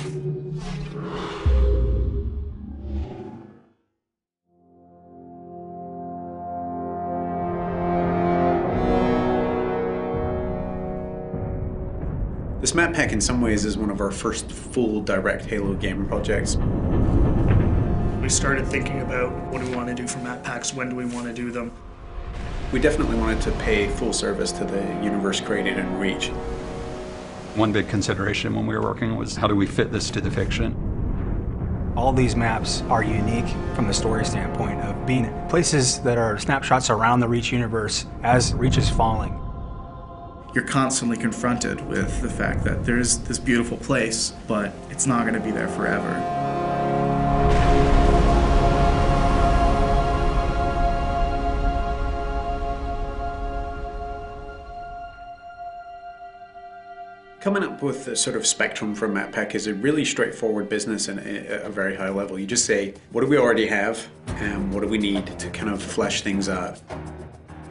This map pack in some ways is one of our first full direct Halo game projects. We started thinking about what do we want to do for map packs, when do we want to do them. We definitely wanted to pay full service to the universe created in Reach. One big consideration when we were working was how do we fit this to the fiction? All these maps are unique from the story standpoint of being places that are snapshots around the Reach universe as Reach is falling. You're constantly confronted with the fact that there's this beautiful place, but it's not going to be there forever. Coming up with the sort of spectrum for a map pack is a really straightforward business and at a very high level. You just say, what do we already have and what do we need to kind of flesh things out?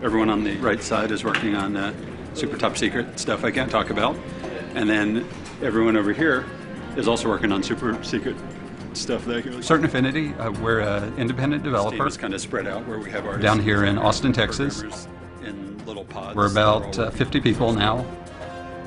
Everyone on the right side is working on super top secret stuff I can't talk about. And then everyone over here is also working on super secret stuff. Certain Affinity, we're an independent developer. It's kind of spread out where we have our down here in Austin, Texas. In little pods. We're about 50 people now.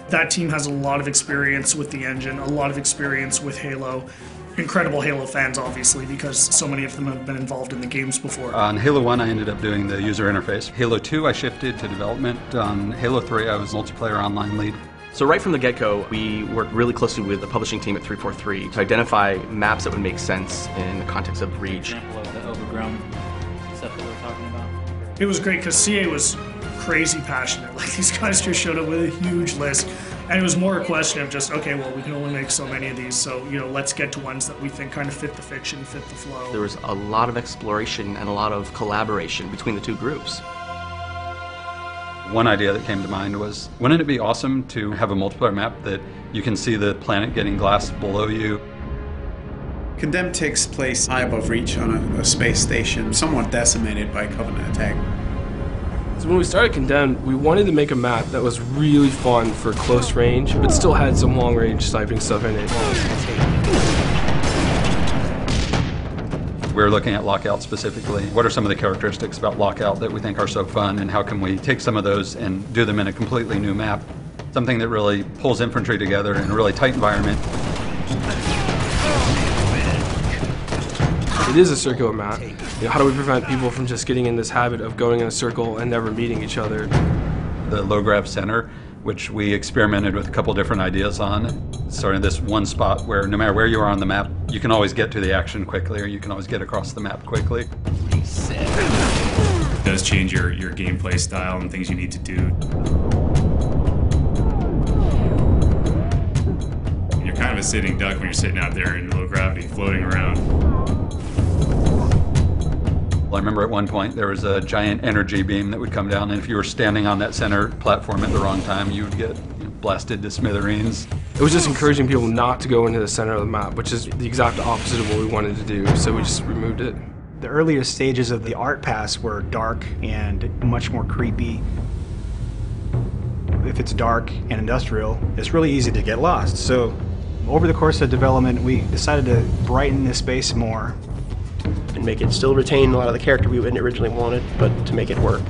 That team has a lot of experience with the engine, a lot of experience with Halo. Incredible Halo fans, obviously, because so many of them have been involved in the games before. On Halo 1, I ended up doing the user interface. Halo 2, I shifted to development. On Halo 3, I was multiplayer online lead. So right from the get-go, we worked really closely with the publishing team at 343 to identify maps that would make sense in the context of Reach. Example of the overgrown stuff that we're talking about. It was great because CA was crazy passionate. Like, these guys just showed up with a huge list. And it was more a question of just, okay, well, we can only make so many of these, so, you know, let's get to ones that we think kind of fit the fiction, fit the flow. There was a lot of exploration and a lot of collaboration between the two groups. One idea that came to mind was, wouldn't it be awesome to have a multiplayer map that you can see the planet getting glass below you? Condemned takes place high above Reach on a space station, somewhat decimated by Covenant attack. So when we started Condemned, we wanted to make a map that was really fun for close range, but still had some long range sniping stuff in it. We're looking at Lockout specifically. What are some of the characteristics about Lockout that we think are so fun, and how can we take some of those and do them in a completely new map? Something that really pulls infantry together in a really tight environment. It is a circular map. You know, how do we prevent people from just getting in this habit of going in a circle and never meeting each other? The low grav center, which we experimented with a couple different ideas on, starting this one spot where no matter where you are on the map, you can always get to the action quickly, or you can always get across the map quickly. It does change your gameplay style and things you need to do. You're kind of a sitting duck when you're sitting out there in low gravity, floating around. I remember at one point there was a giant energy beam that would come down, and if you were standing on that center platform at the wrong time, you would get blasted to smithereens. It was just encouraging people not to go into the center of the map, which is the exact opposite of what we wanted to do, so we just removed it. The earlier stages of the art pass were dark and much more creepy. If it's dark and industrial, it's really easy to get lost. So over the course of development, we decided to brighten this space more. And make it still retain a lot of the character we originally wanted, but to make it work.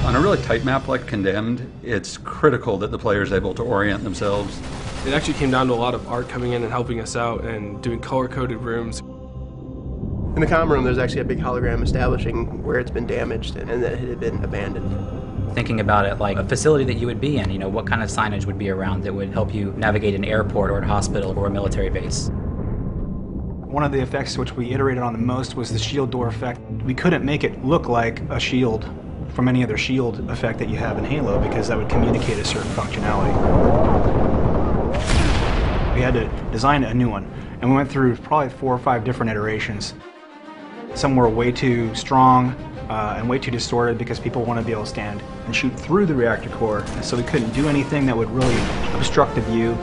On a really tight map like Condemned, it's critical that the player is able to orient themselves. It actually came down to a lot of art coming in and helping us out and doing color-coded rooms. In the comm room, there's actually a big hologram establishing where it's been damaged and that it had been abandoned. Thinking about it like a facility that you would be in, you know, what kind of signage would be around that would help you navigate an airport or a hospital or a military base. One of the effects which we iterated on the most was the shield door effect. We couldn't make it look like a shield from any other shield effect that you have in Halo because that would communicate a certain functionality. We had to design a new one, and we went through probably 4 or 5 different iterations. Some were way too strong and way too distorted because people want to be able to stand and shoot through the reactor core, so we couldn't do anything that would really obstruct the view.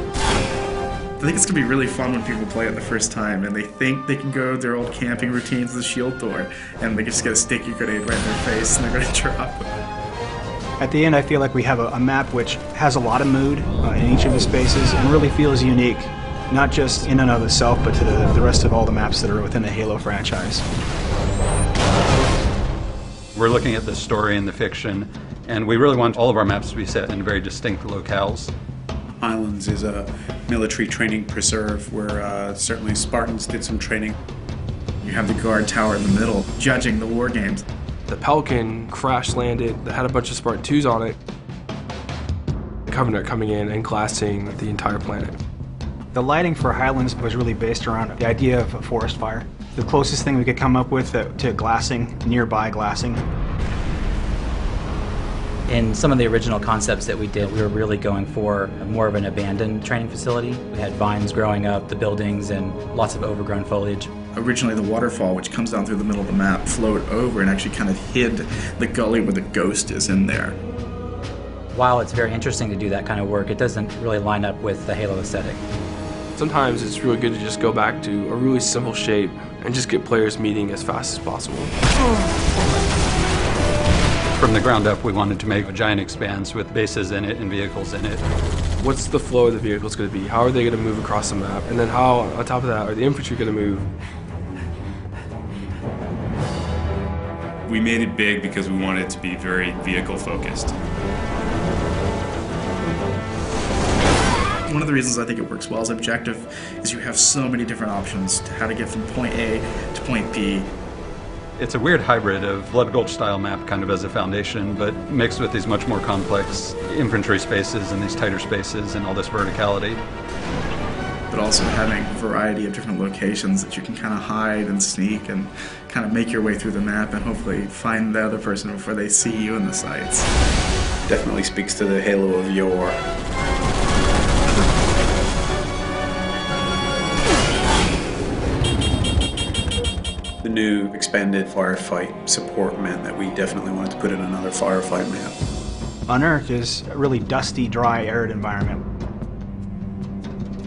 I think it's going to be really fun when people play it the first time and they think they can go their old camping routines with the shield door and they just get a sticky grenade right in their face and they're going to drop. At the end, I feel like we have a map which has a lot of mood in each of the spaces and really feels unique, not just in and of itself, but to the rest of all the maps that are within the Halo franchise. We're looking at the story and the fiction, and we really want all of our maps to be set in very distinct locales. Islands is a military training preserve where certainly Spartans did some training. You have the guard tower in the middle, judging the war games. The Pelican crash landed that had a bunch of Spartan 2s on it. The Covenant coming in and glassing the entire planet. The lighting for Highlands was really based around the idea of a forest fire. The closest thing we could come up with to glassing, nearby glassing. In some of the original concepts that we did, we were really going for more of an abandoned training facility. We had vines growing up, the buildings, and lots of overgrown foliage. Originally, the waterfall, which comes down through the middle of the map, flowed over and actually kind of hid the gully where the ghost is in there. While it's very interesting to do that kind of work, it doesn't really line up with the Halo aesthetic. Sometimes it's really good to just go back to a really simple shape and just get players meeting as fast as possible. From the ground up, we wanted to make a giant expanse with bases in it and vehicles in it. What's the flow of the vehicles going to be? How are they going to move across the map? And then how, on top of that, are the infantry going to move? We made it big because we wanted it to be very vehicle focused. One of the reasons I think it works well as objective is you have so many different options to how to get from point A to point B. It's a weird hybrid of Blood Gulch style map kind of as a foundation, but mixed with these much more complex infantry spaces and these tighter spaces and all this verticality. But also having a variety of different locations that you can kind of hide and sneak and kind of make your way through the map and hopefully find the other person before they see you in the sights. Definitely speaks to the Halo of yore. The new expanded firefight support meant that we definitely wanted to put in another firefight map. Unearthed is a really dusty, dry, arid environment.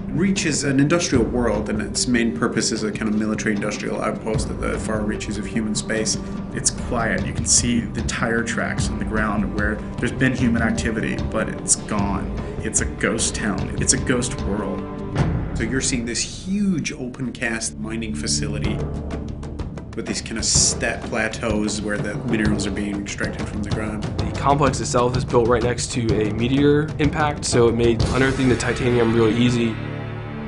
Reach is an industrial world, and its main purpose is a kind of military-industrial outpost at the far reaches of human space. It's quiet. You can see the tire tracks on the ground where there's been human activity, but it's gone. It's a ghost town. It's a ghost world. So you're seeing this huge open-cast mining facility with these kind of step plateaus where the minerals are being extracted from the ground. The complex itself is built right next to a meteor impact, so it made unearthing the titanium really easy.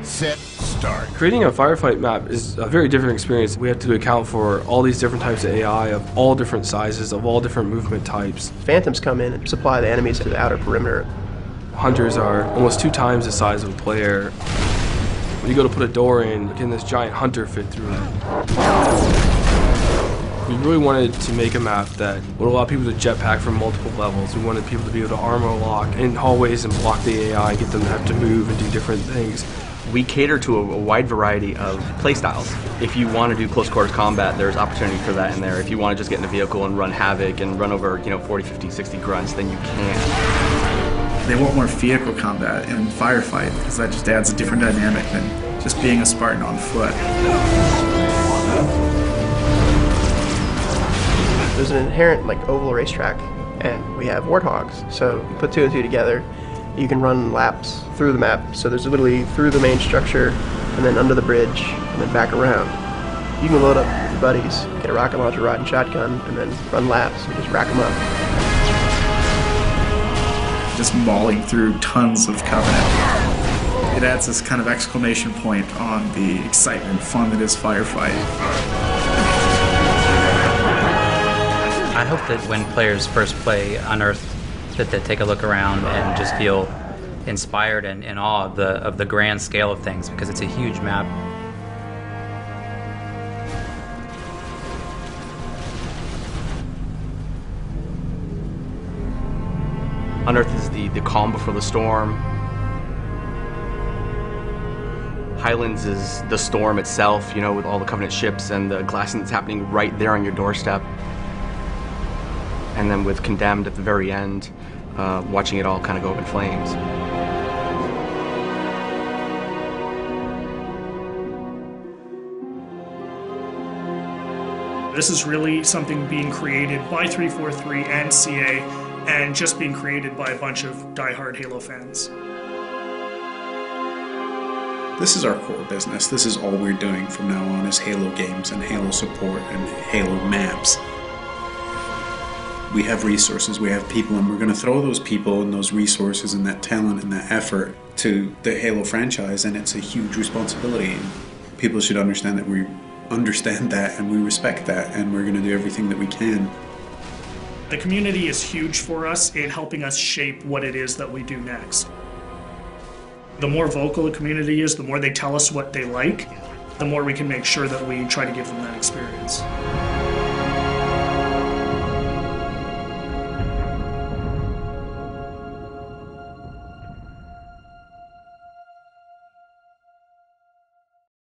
Set, start. Creating a firefight map is a very different experience. We have to account for all these different types of AI of all different sizes, of all different movement types. Phantoms come in and supply the enemies to the outer perimeter. Hunters are almost 2 times the size of a player. When you go to put a door in, can this giant hunter fit through it? We really wanted to make a map that would allow people to jetpack from multiple levels. We wanted people to be able to armor lock in hallways and block the AI, get them to have to move and do different things. We cater to a wide variety of playstyles. If you want to do close quarters combat, there's opportunity for that in there. If you want to just get in a vehicle and run havoc and run over, 40, 50, 60 grunts, then you can. They want more vehicle combat in firefight because that just adds a different dynamic than just being a Spartan on foot. There's an inherent oval racetrack, and we have warthogs. So you put 2 and 2 together, you can run laps through the map. So there's literally through the main structure, and then under the bridge, and then back around. You can load up with your buddies, get a rocket launcher, rod, and shotgun, and then run laps and just rack them up. Just mauling through tons of Covenant. It adds this kind of exclamation point on the excitement, fun that is firefighting. I hope that when players first play Unearthed, that they take a look around and just feel inspired and in awe of the grand scale of things, because it's a huge map. Unearthed is the calm before the storm. Highlands is the storm itself, with all the Covenant ships and the glassing that's happening right there on your doorstep. And then with Condemned at the very end, watching it all kind of go up in flames. This is really something being created by 343 and CA and just being created by a bunch of diehard Halo fans. This is our core business. This is all we're doing from now on is Halo games and Halo support and Halo maps. We have resources, we have people, and we're going to throw those people and those resources and that talent and that effort to the Halo franchise, and it's a huge responsibility. People should understand that we understand that and we respect that, and we're going to do everything that we can. The community is huge for us in helping us shape what it is that we do next. The more vocal the community is, the more they tell us what they like, the more we can make sure that we try to give them that experience.